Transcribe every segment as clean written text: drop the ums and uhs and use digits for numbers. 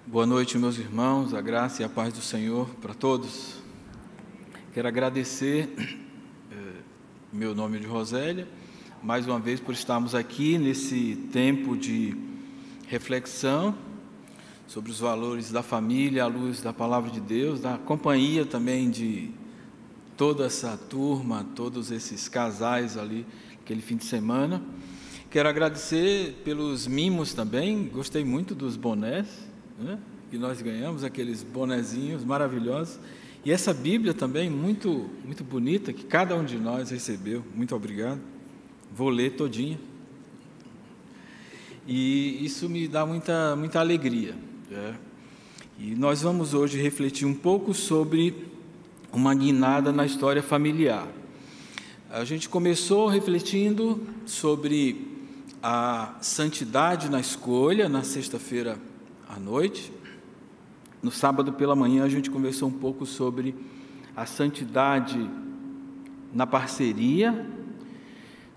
Boa noite, meus irmãos, a graça e a paz do Senhor para todos. Quero agradecer, meu nome é de Rosélia, mais uma vez por estarmos aqui nesse tempo de reflexão sobre os valores da família, à luz da palavra de Deus, da companhia também de toda essa turma, todos esses casais ali, aquele fim de semana. Quero agradecer pelos mimos também, gostei muito dos bonés, né, que nós ganhamos, aqueles bonezinhos maravilhosos, e essa Bíblia também muito, muito bonita, que cada um de nós recebeu, muito obrigado, vou ler todinha, e isso me dá muita alegria, né? E nós vamos hoje refletir um pouco sobre uma guinada na história familiar. A gente começou refletindo sobre a santidade na escolha, na sexta-feira à noite. No sábado pela manhã a gente conversou um pouco sobre a santidade na parceria.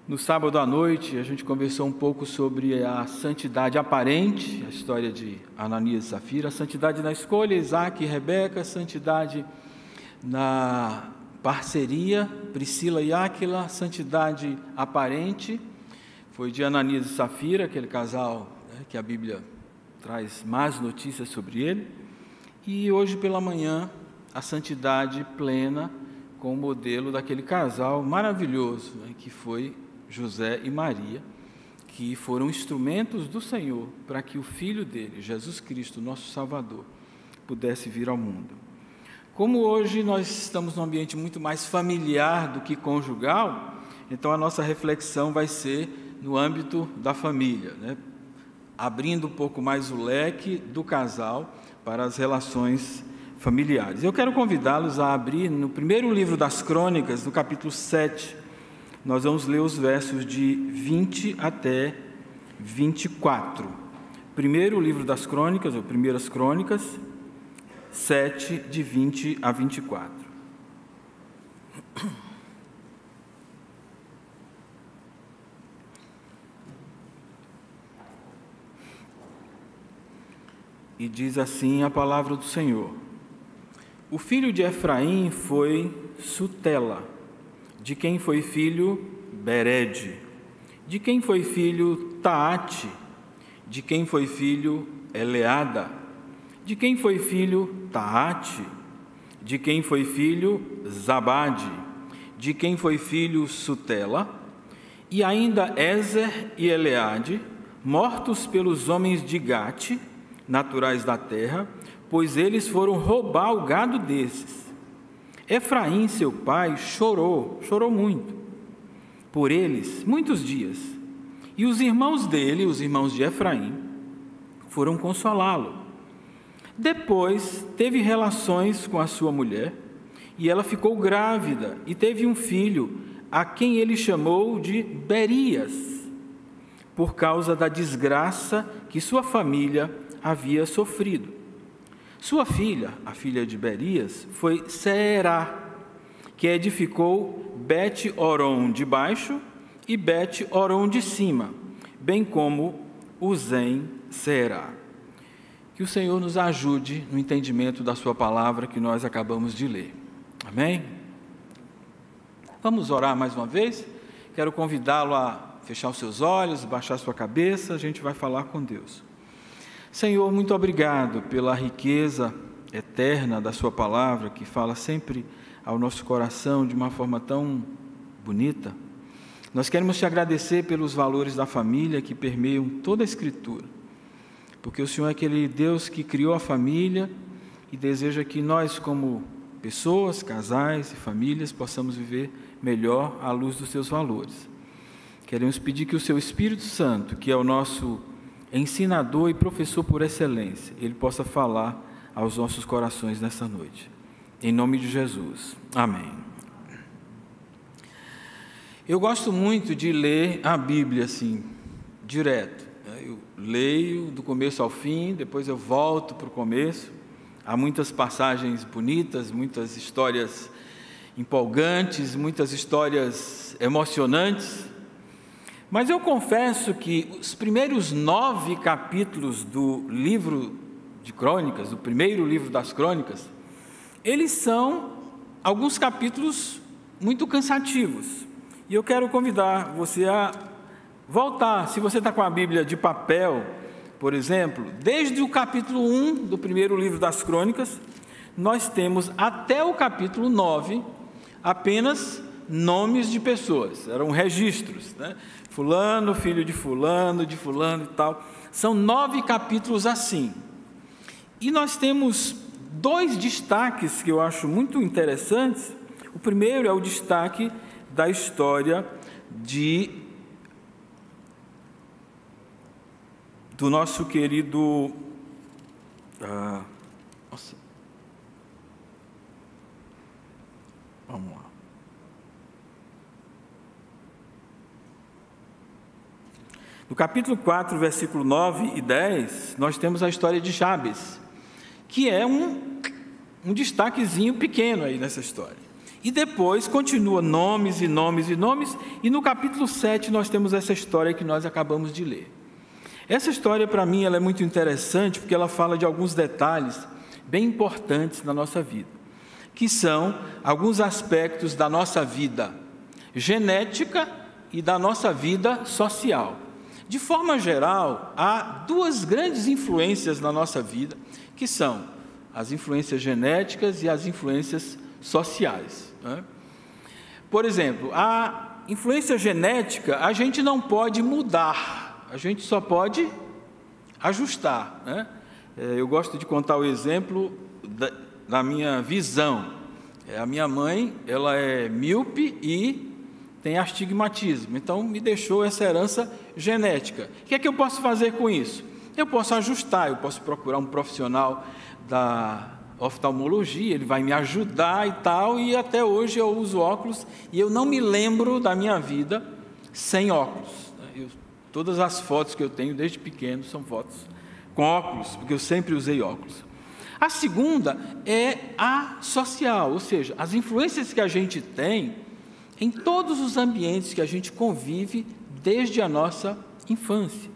No sábado à noite a gente conversou um pouco sobre a santidade aparente, a história de Ananias e Safira, a santidade na escolha, Isaac e Rebeca, a santidade na parceria, Priscila e Áquila, a santidade aparente, foi de Ananias e Safira, aquele casal, né, que a Bíblia traz mais notícias sobre ele. E hoje pela manhã, a santidade plena, com o modelo daquele casal maravilhoso, né, que foi José e Maria, que foram instrumentos do Senhor para que o Filho dele, Jesus Cristo, nosso Salvador, pudesse vir ao mundo. Como hoje nós estamos num ambiente muito mais familiar do que conjugal, então a nossa reflexão vai ser no âmbito da família, né? Abrindo um pouco mais o leque do casal para as relações familiares. Eu quero convidá-los a abrir no primeiro livro das Crônicas, no capítulo 7, nós vamos ler os versos de 20 até 24. Primeiro livro das Crônicas, ou Primeiras Crônicas, 7, de 20 a 24. E diz assim a palavra do Senhor: o filho de Efraim foi Sutela, de quem foi filho Berede, de quem foi filho Taate, de quem foi filho Eleada, de quem foi filho Taate, de quem foi filho Zabade, de quem foi filho Sutela, e ainda Ezer e Eleade, mortos pelos homens de Gate, naturais da terra, pois eles foram roubar o gado desses. Efraim, seu pai, chorou muito por eles, muitos dias. E os irmãos dele, os irmãos de Efraim, foram consolá-lo. Depois teve relações com a sua mulher, e ela ficou grávida, e teve um filho, a quem ele chamou de Berias, por causa da desgraça que sua família havia sofrido. Sua filha, a filha de Berias, foi Será, que edificou Bet-Oron de baixo e Bet-Oron de cima, bem como Uzem-Será. Que o Senhor nos ajude no entendimento da sua palavra que nós acabamos de ler. Amém? Vamos orar mais uma vez? Quero convidá-lo a fechar os seus olhos, baixar sua cabeça, a gente vai falar com Deus. Senhor, muito obrigado pela riqueza eterna da sua palavra, que fala sempre ao nosso coração de uma forma tão bonita. Nós queremos te agradecer pelos valores da família que permeiam toda a Escritura, porque o Senhor é aquele Deus que criou a família e deseja que nós, como pessoas, casais e famílias, possamos viver melhor à luz dos seus valores. Queremos pedir que o seu Espírito Santo, que é o nosso ensinador e professor por excelência, ele possa falar aos nossos corações nessa noite. Em nome de Jesus. Amém. Eu gosto muito de ler a Bíblia assim, direto. Eu leio do começo ao fim, depois eu volto para o começo. Há muitas passagens bonitas, muitas histórias empolgantes, muitas histórias emocionantes. Mas eu confesso que os primeiros 9 capítulos do livro de Crônicas, o primeiro livro das Crônicas, eles são alguns capítulos muito cansativos. E eu quero convidar você a voltar, se você está com a Bíblia de papel, por exemplo, desde o capítulo 1 do primeiro livro das Crônicas, nós temos até o capítulo 9 apenas nomes de pessoas, eram registros, né? Fulano, filho de fulano e tal. São 9 capítulos assim. E nós temos 2 destaques que eu acho muito interessantes. O primeiro é o destaque da história do nosso querido... Vamos lá. No capítulo 4, versículo 9 e 10, nós temos a história de Jabes, que é um destaquezinho pequeno aí nessa história. E depois continua nomes e nomes e nomes, e no capítulo 7 nós temos essa história que nós acabamos de ler. Essa história, para mim, ela é muito interessante, porque ela fala de alguns detalhes bem importantes na nossa vida, que são alguns aspectos da nossa vida genética e da nossa vida social. De forma geral, há 2 grandes influências na nossa vida, que são as influências genéticas e as influências sociais, né? Por exemplo, a influência genética a gente não pode mudar, a gente só pode ajustar, né? Eu gosto de contar o exemplo da minha visão. A minha mãe, ela é míope e tem astigmatismo, então me deixou essa herança genética. O que é que eu posso fazer com isso? Eu posso ajustar, eu posso procurar um profissional da oftalmologia, ele vai me ajudar e tal, e até hoje eu uso óculos e eu não me lembro da minha vida sem óculos. Todas as fotos que eu tenho desde pequeno são fotos com óculos, porque eu sempre usei óculos. A segunda é a social, ou seja, as influências que a gente tem em todos os ambientes que a gente convive desde a nossa infância.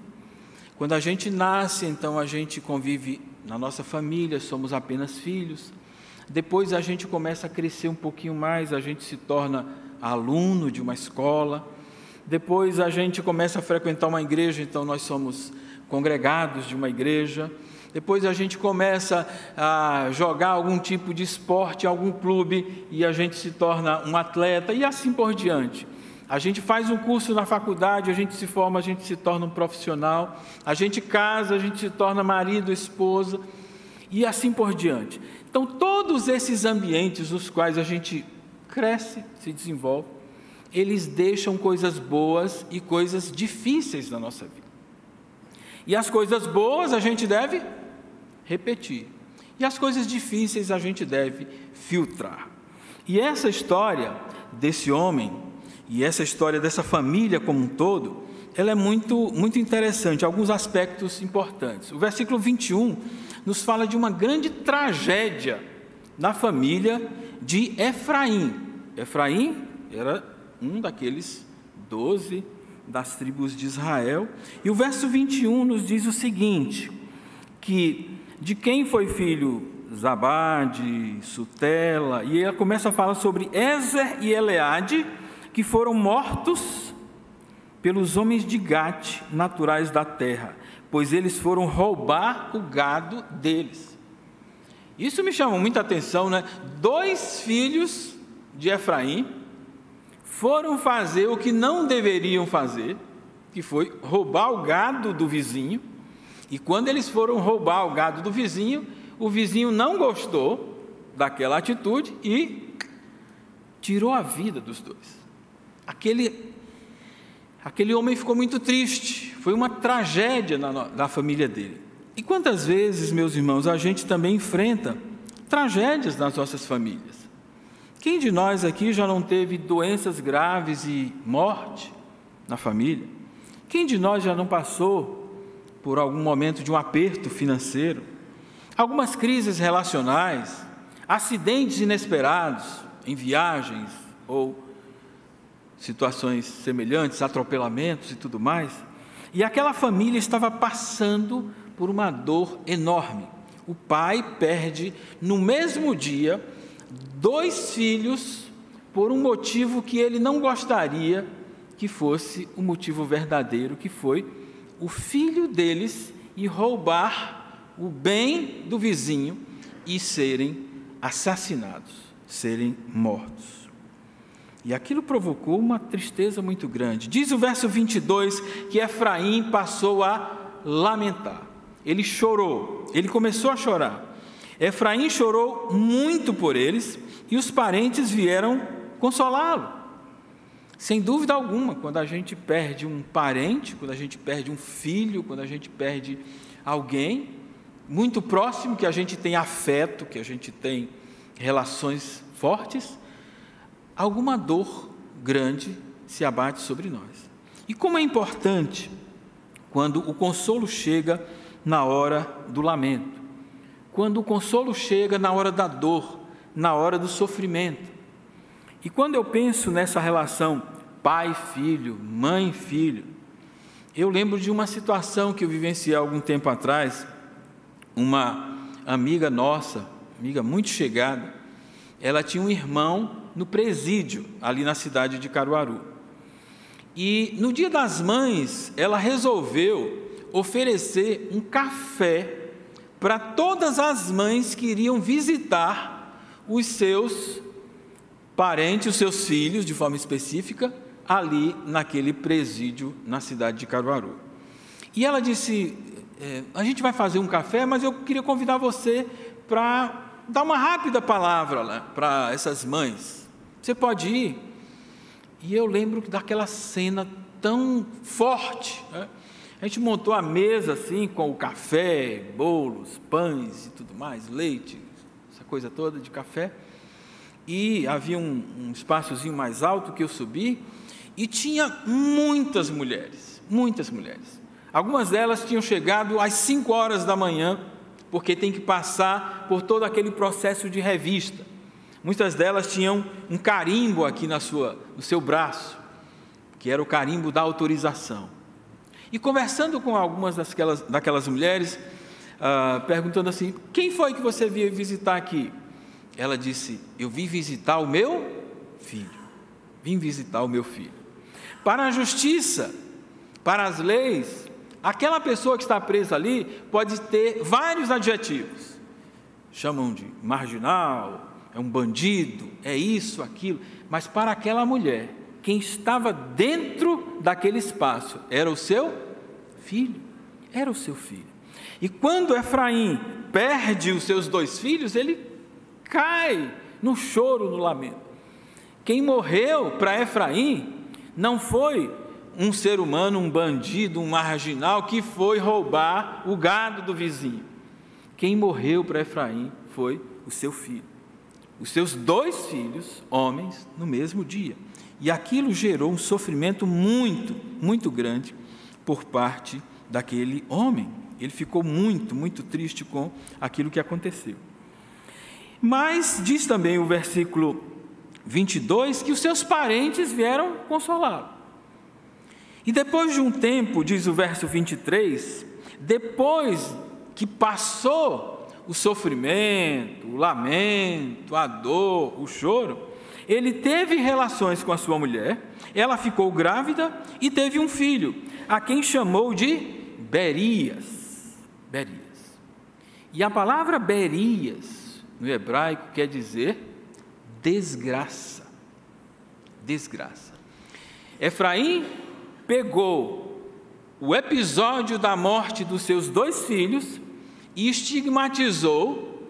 Quando a gente nasce, então a gente convive na nossa família, somos apenas filhos. Depois a gente começa a crescer um pouquinho mais, a gente se torna aluno de uma escola. Depois a gente começa a frequentar uma igreja, então nós somos congregados de uma igreja. Depois a gente começa a jogar algum tipo de esporte, algum clube, e a gente se torna um atleta, e assim por diante. A gente faz um curso na faculdade, a gente se forma, a gente se torna um profissional, a gente casa, a gente se torna marido, esposa, e assim por diante. Então, todos esses ambientes nos quais a gente cresce, se desenvolve, eles deixam coisas boas e coisas difíceis na nossa vida. E as coisas boas a gente deve repetir, e as coisas difíceis a gente deve filtrar. E essa história desse homem, e essa história dessa família como um todo, ela é muito, muito interessante, alguns aspectos importantes. O versículo 21 nos fala de uma grande tragédia na família de Efraim. Efraim era um daqueles 12 das tribos de Israel, e o verso 21 nos diz o seguinte, que de quem foi filho Zabade, Sutela, e ela começa a falar sobre Ezer e Eleade, que foram mortos pelos homens de Gate, naturais da terra, pois eles foram roubar o gado deles. Isso me chama muita atenção, né? 2 filhos de Efraim foram fazer o que não deveriam fazer, que foi roubar o gado do vizinho, e quando eles foram roubar o gado do vizinho, o vizinho não gostou daquela atitude e tirou a vida dos 2. Aquele homem ficou muito triste, foi uma tragédia na família dele. E quantas vezes, meus irmãos, a gente também enfrenta tragédias nas nossas famílias? Quem de nós aqui já não teve doenças graves e morte na família? Quem de nós já não passou por algum momento de um aperto financeiro, algumas crises relacionais, acidentes inesperados em viagens ou situações semelhantes, atropelamentos e tudo mais, e aquela família estava passando por uma dor enorme. o pai perde no mesmo dia 2 filhos por um motivo que ele não gostaria que fosse o motivo verdadeiro, que foi o filho deles ir roubar o bem do vizinho e serem assassinados, serem mortos. E aquilo provocou uma tristeza muito grande. Diz o verso 22 que Efraim passou a lamentar. Ele chorou, ele começou a chorar. Efraim chorou muito por eles e os parentes vieram consolá-lo. Sem dúvida alguma, quando a gente perde um parente, quando a gente perde um filho, quando a gente perde alguém muito próximo, que a gente tem afeto, que a gente tem relações fortes, alguma dor grande se abate sobre nós. E como é importante quando o consolo chega na hora do lamento, quando o consolo chega na hora da dor, na hora do sofrimento. E quando eu penso nessa relação pai-filho, mãe-filho, eu lembro de uma situação que eu vivenciei há algum tempo atrás. Uma amiga nossa, amiga muito chegada, ela tinha um irmão no presídio, ali na cidade de Caruaru. E no Dia das Mães, ela resolveu oferecer um café para todas as mães que iriam visitar os seus parentes, os seus filhos, de forma específica, ali naquele presídio na cidade de Caruaru. E ela disse: a gente vai fazer um café, mas eu queria convidar você para dar uma rápida palavra lá para essas mães. Você pode ir? E eu lembro daquela cena tão forte, né? A gente montou a mesa assim, com o café, bolos, pães e tudo mais, leite, essa coisa toda de café. E havia um espaçozinho mais alto que eu subi, e tinha muitas mulheres. Algumas delas tinham chegado às 5 horas da manhã, porque tem que passar por todo aquele processo de revista. Muitas delas tinham um carimbo aqui no seu braço, que era o carimbo da autorização. E conversando com algumas daquelas mulheres, perguntando assim: quem foi que você veio visitar aqui? Ela disse: eu vim visitar o meu filho. Para a justiça, para as leis, aquela pessoa que está presa ali pode ter vários adjetivos. Chamam de marginal, é um bandido, é isso, aquilo. Mas para aquela mulher, quem estava dentro daquele espaço era o seu filho. E quando Efraim perde os seus 2 filhos, ele cai no choro, no lamento. Quem morreu para Efraim não foi um ser humano, um bandido, um marginal que foi roubar o gado do vizinho. Quem morreu para Efraim foi o seu filho. Os seus 2 filhos, homens, no mesmo dia. E aquilo gerou um sofrimento muito, muito grande por parte daquele homem. Ele ficou muito, muito triste com aquilo que aconteceu. Mas diz também o versículo 22 que os seus parentes vieram consolá-lo. E depois de um tempo, diz o verso 23, depois que passou o sofrimento, o lamento, a dor, o choro, ele teve relações com a sua mulher, ela ficou grávida e teve um filho, a quem chamou de Berias. E a palavra Berias, no hebraico, quer dizer desgraça. Efraim pegou o episódio da morte dos seus 2 filhos e estigmatizou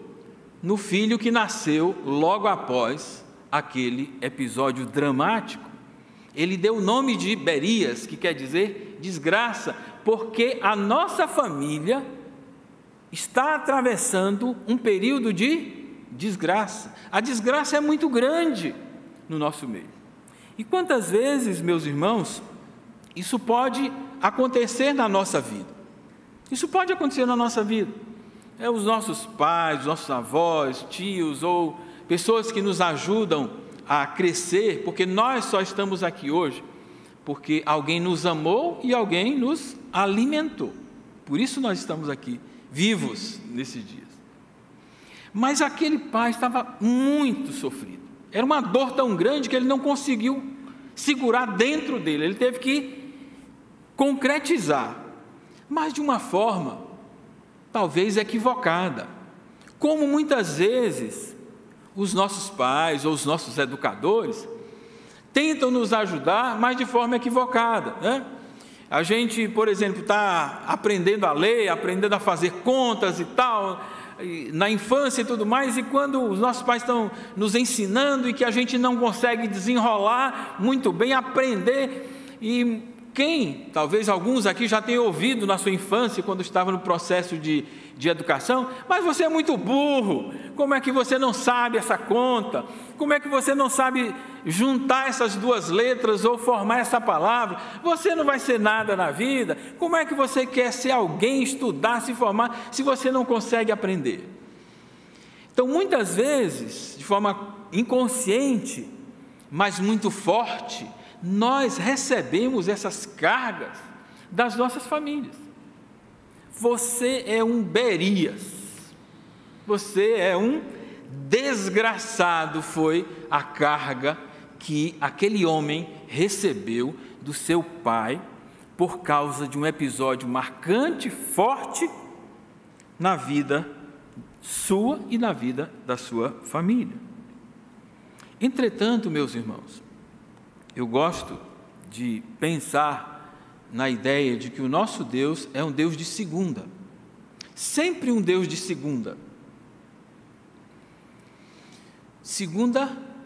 no filho que nasceu logo após aquele episódio dramático. Ele deu o nome de Berias, que quer dizer desgraça, porque a nossa família está atravessando um período de desgraça. A desgraça é muito grande no nosso meio. E quantas vezes, meus irmãos, isso pode acontecer na nossa vida? Isso pode acontecer na nossa vida. Os nossos pais, os nossos avós, tios ou pessoas que nos ajudam a crescer, porque nós só estamos aqui hoje porque alguém nos amou e alguém nos alimentou. Por isso nós estamos aqui, vivos nesses dias. Mas aquele pai estava muito sofrido. Era uma dor tão grande que ele não conseguiu segurar dentro dele. Ele teve que concretizar, mas de uma forma talvez equivocada. Como muitas vezes os nossos pais ou os nossos educadores tentam nos ajudar, mas de forma equivocada, né? A gente, por exemplo, está aprendendo a ler, aprendendo a fazer contas e tal, na infância e tudo mais, e quando os nossos pais estão nos ensinando e que a gente não consegue desenrolar muito bem, aprender, e talvez alguns aqui já tenham ouvido na sua infância, quando estava no processo de educação, mas você é muito burro, como é que você não sabe essa conta? Como é que você não sabe juntar essas duas letras ou formar essa palavra? Você não vai ser nada na vida. Como é que você quer ser alguém, estudar, se formar, se você não consegue aprender? Então, muitas vezes, de forma inconsciente, mas muito forte, nós recebemos essas cargas das nossas famílias. Você é um Berias, você é um desgraçado, foi a carga que aquele homem recebeu do seu pai, por causa de um episódio marcante, forte, na vida sua e na vida da sua família. Entretanto, meus irmãos, eu gosto de pensar na ideia de que o nosso Deus é um Deus de segunda, sempre um Deus de segunda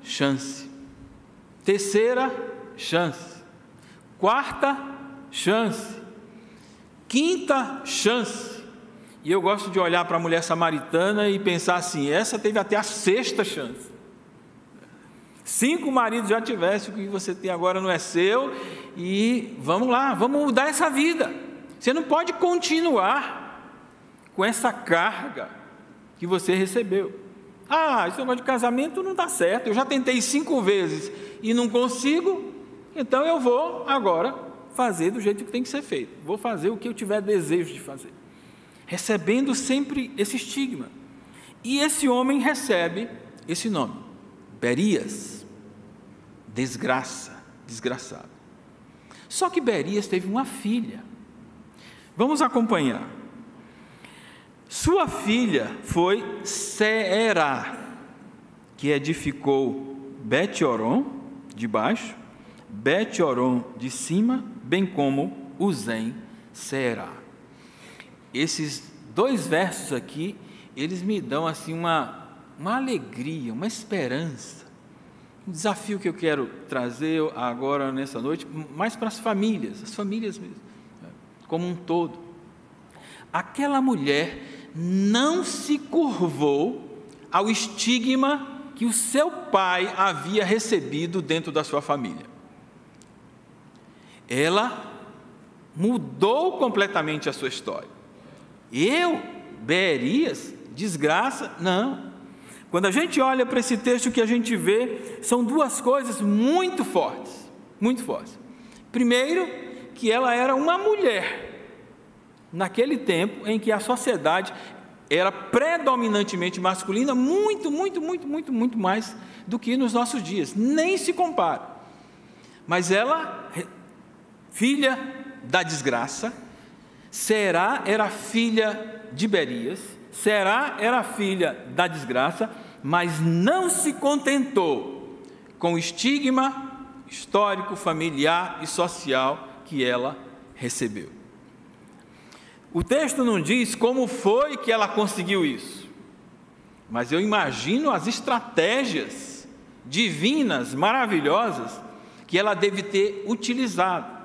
chance, terceira chance, quarta chance, quinta chance. E eu gosto de olhar para a mulher samaritana e pensar assim: essa teve até a sexta chance. 5 maridos já tivesse, o que você tem agora não é seu, e vamos lá, vamos mudar essa vida. Você não pode continuar com essa carga que você recebeu. Esse negócio de casamento não dá certo, eu já tentei 5 vezes e não consigo, então eu vou agora fazer do jeito que tem que ser feito, vou fazer o que eu tiver desejo de fazer, recebendo sempre esse estigma. E esse homem recebe esse nome, Berias, desgraçado. Só que Berias teve uma filha. Vamos acompanhar. Sua filha foi Seerá, que edificou Bet-Horon de baixo, Bet-Horon de cima, bem como Uzem Seerá. Esses 2 versos aqui, eles me dão assim uma alegria, uma esperança. Um desafio que eu quero trazer agora nessa noite, mais para as famílias mesmo, como um todo. Aquela mulher não se curvou ao estigma que o seu pai havia recebido dentro da sua família. Ela mudou completamente a sua história. Berias, desgraça, não. Quando a gente olha para esse texto, o que a gente vê são 2 coisas muito fortes, muito fortes. Primeiro, que ela era uma mulher, naquele tempo em que a sociedade era predominantemente masculina, muito mais do que nos nossos dias, nem se compara. Mas ela, filha da desgraça, Será era filha de Berias, Será era filha da desgraça, mas não se contentou com o estigma histórico, familiar e social que ela recebeu. O texto não diz como foi que ela conseguiu isso, mas eu imagino as estratégias divinas, maravilhosas, que ela deve ter utilizado.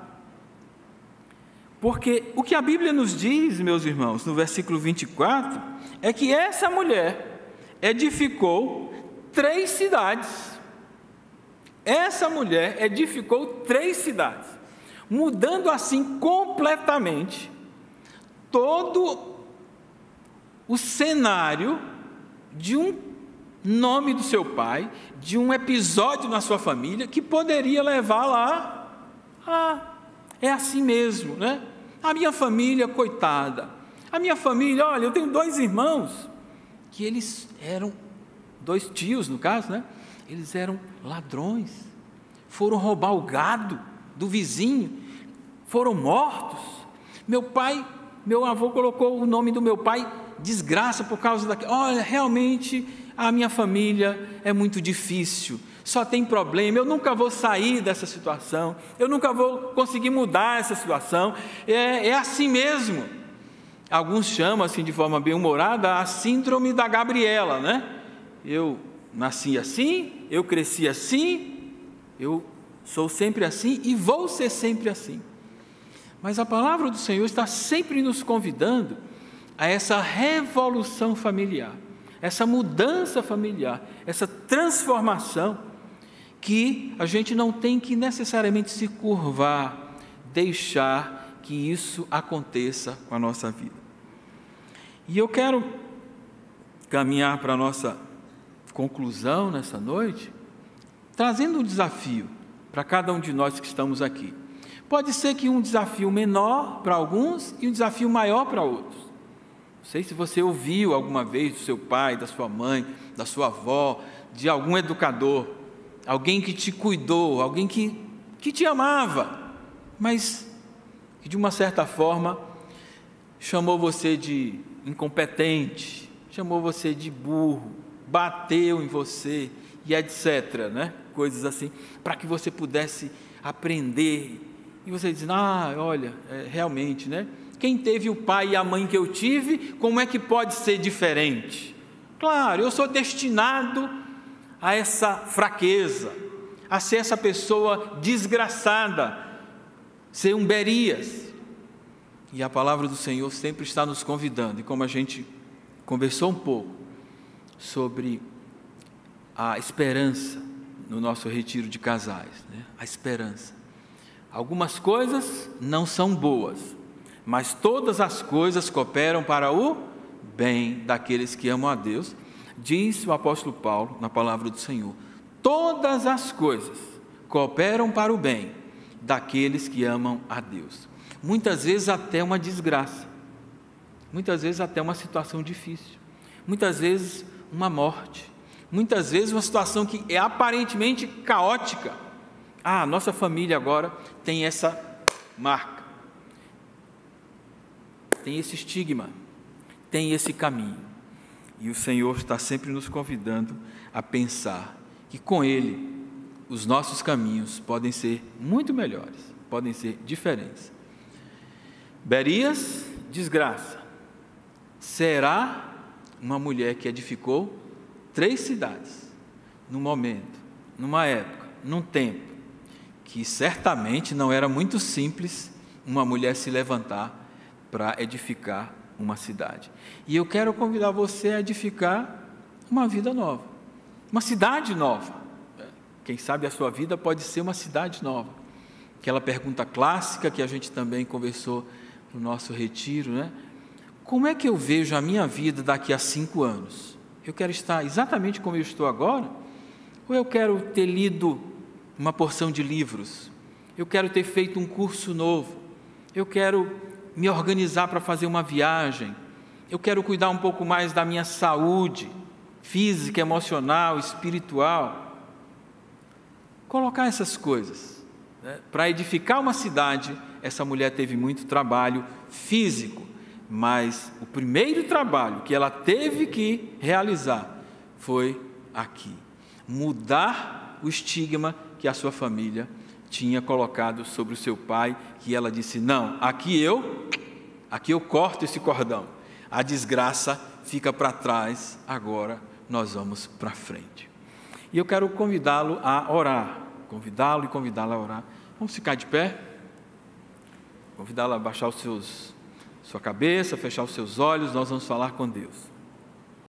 Porque o que a Bíblia nos diz, meus irmãos, no versículo 24, é que essa mulher edificou 3 cidades. Essa mulher edificou 3 cidades, mudando assim completamente todo o cenário de um nome do seu pai, de um episódio na sua família que poderia levar lá é assim mesmo, né? A minha família, coitada, a minha família, olha, eu tenho 2 irmãos que eles eram, 2 tios no caso, né? Eles eram ladrões, foram roubar o gado do vizinho, foram mortos. Meu avô colocou o nome do meu pai, desgraça, por causa daquilo. Olha, realmente a minha família é muito difícil, só tem problema, eu nunca vou sair dessa situação, eu nunca vou conseguir mudar essa situação, é assim mesmo. Alguns chamam assim de forma bem humorada a síndrome da Gabriela, né? Eu nasci assim, eu cresci assim, eu sou sempre assim e vou ser sempre assim. Mas a palavra do Senhor está sempre nos convidando a essa revolução familiar, essa mudança familiar, essa transformação, que a gente não tem que necessariamente se curvar, deixar que isso aconteça com a nossa vida. E eu quero caminhar para a nossa conclusão nessa noite, trazendo um desafio para cada um de nós que estamos aqui. Pode ser que um desafio menor para alguns e um desafio maior para outros. Não sei se você ouviu alguma vez do seu pai, da sua mãe, da sua avó, de algum educador, alguém que te cuidou, alguém que te amava, mas que de uma certa forma chamou você de incompetente, chamou você de burro, bateu em você e etc., né? Coisas assim, para que você pudesse aprender. E você diz, olha, realmente, né? Quem teve o pai e a mãe que eu tive, como é que pode ser diferente? Claro, eu sou destinado a essa fraqueza, a ser essa pessoa desgraçada, ser um Berias. E a palavra do Senhor sempre está nos convidando, e como a gente conversou um pouco sobre a esperança no nosso retiro de casais, né? A esperança. Algumas coisas não são boas, mas todas as coisas cooperam para o bem daqueles que amam a Deus, diz o apóstolo Paulo na palavra do Senhor. Todas as coisas cooperam para o bem daqueles que amam a Deus. Muitas vezes até uma desgraça, muitas vezes até uma situação difícil, muitas vezes uma morte, muitas vezes uma situação que é aparentemente caótica. Nossa família agora tem essa marca, tem esse estigma, tem esse caminho. E o Senhor está sempre nos convidando a pensar que com Ele os nossos caminhos podem ser muito melhores, podem ser diferentes. Berias, desgraça. Será uma mulher que edificou 3 cidades, num momento, numa época, num tempo, que certamente não era muito simples uma mulher se levantar para edificar uma cidade. E eu quero convidar você a edificar uma vida nova, uma cidade nova. Quem sabe a sua vida pode ser uma cidade nova. Aquela pergunta clássica que a gente também conversou no nosso retiro, né? Como é que eu vejo a minha vida daqui a 5 anos? Eu quero estar exatamente como eu estou agora? Ou eu quero ter lido uma porção de livros? Eu quero ter feito um curso novo? Eu quero me organizar para fazer uma viagem? Eu quero cuidar um pouco mais da minha saúde física, emocional, espiritual? Colocar essas coisas, né? Para edificar uma cidade, essa mulher teve muito trabalho físico, mas o primeiro trabalho que ela teve que realizar foi aqui, mudar o estigma que a sua família tinha colocado sobre o seu pai, que ela disse, não, aqui eu corto esse cordão, a desgraça fica para trás, agora nós vamos para frente. E eu quero convidá-lo a orar, convidá-lo e convidá-la a orar. Vamos ficar de pé? Convidá-lo a baixar sua cabeça, fechar os seus olhos, nós vamos falar com Deus.